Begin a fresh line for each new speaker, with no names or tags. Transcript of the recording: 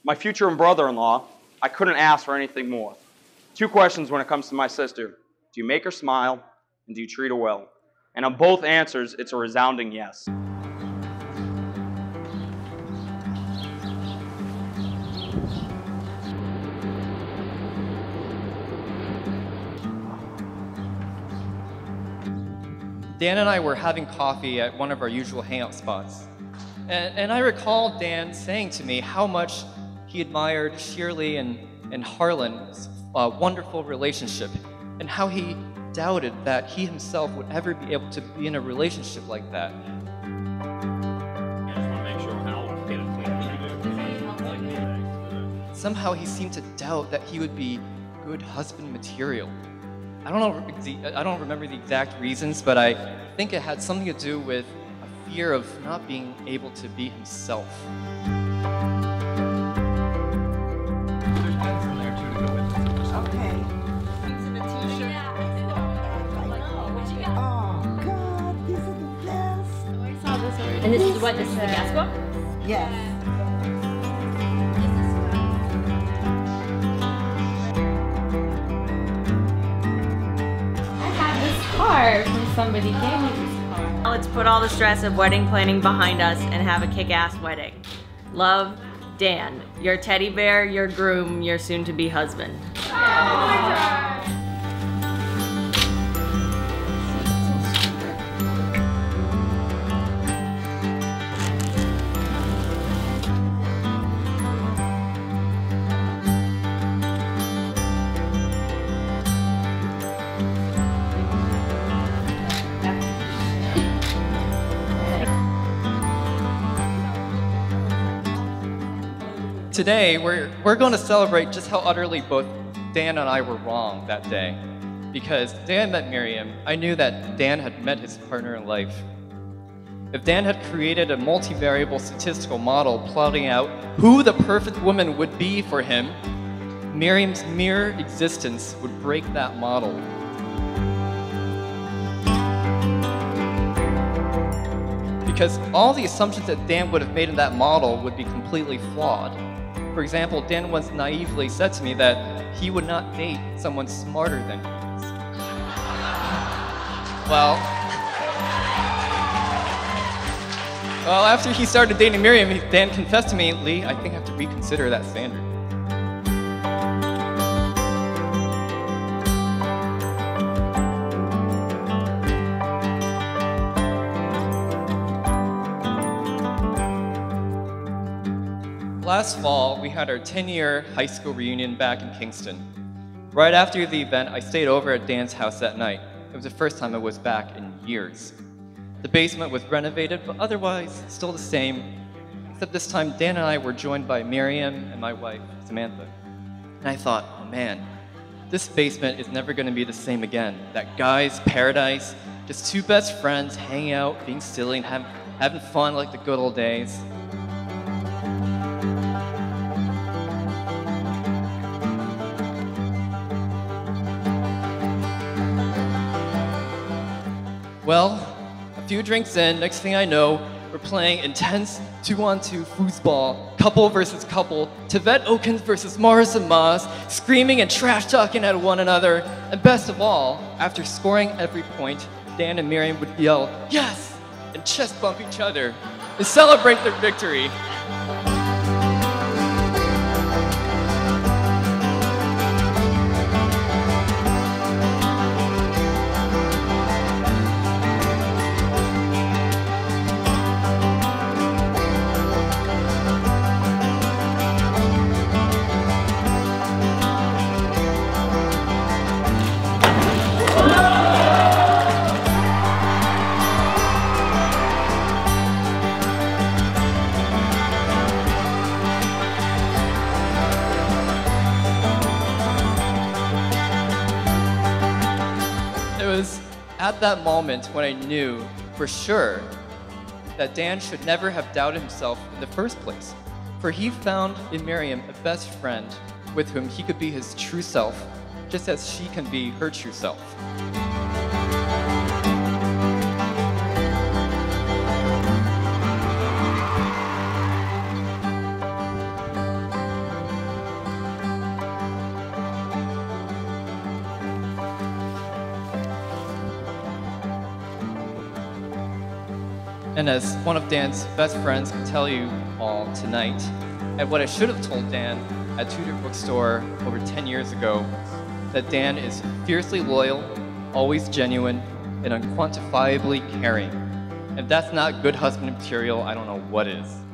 my future brother-in-law, I couldn't ask for anything more. 2 questions when it comes to my sister. Do you make her smile, and do you treat her well? And on both answers, it's a resounding yes.
Dan and I were having coffee at one of our usual hangout spots. And I recall Dan saying to me how much he admired Shirley and Harlan's wonderful relationship, and how he doubted that he himself would ever be able to be in a relationship like that. Somehow he seemed to doubt that he would be good husband material. I don't remember the exact reasons, but I think it had something to do with a fear of not being able to be himself.
There's pens in there too to go with it.
Okay.
Things in the t-shirt.
Oh God, these are the best.
I saw this already. And this is what? This is the gas book?
Yes.
From somebody gave me this card.
Let's put all the stress of wedding planning behind us and have a kick-ass wedding. Love, Dan, your teddy bear, your groom, your soon-to-be husband.
Oh my God.
Today, we're going to celebrate just how utterly both Dan and I were wrong that day. Because the day I met Miriam, I knew that Dan had met his partner in life. If Dan had created a multivariable statistical model plotting out who the perfect woman would be for him, Miriam's mere existence would break that model. Because all the assumptions that Dan would have made in that model would be completely flawed. For example, Dan once naively said to me that he would not date someone smarter than he is. Well, after he started dating Miriam, Dan confessed to me, Lee, I think I have to reconsider that standard. Last fall, we had our 10-year high school reunion back in Kingston. Right after the event, I stayed over at Dan's house that night. It was the first time I was back in years. The basement was renovated, but otherwise still the same, except this time Dan and I were joined by Miriam and my wife, Samantha. And I thought, oh man, this basement is never going to be the same again. That guy's paradise, just 2 best friends hanging out, being silly, and having fun like the good old days. Well, a few drinks in, next thing I know, we're playing intense 2-on-2 foosball, couple versus couple, Tevet Okun versus Morris and Moss, screaming and trash-talking at one another, and best of all, after scoring every point, Dan and Miriam would yell, yes, and chest bump each other, and celebrate their victory. At that moment when I knew for sure that Dan should never have doubted himself in the first place, for he found in Miriam a best friend with whom he could be his true self, just as she can be her true self. And as one of Dan's best friends can tell you all tonight, and what I should have told Dan at Tudor Bookstore over 10 years ago, that Dan is fiercely loyal, always genuine, and unquantifiably caring. If that's not good husband material, I don't know what is.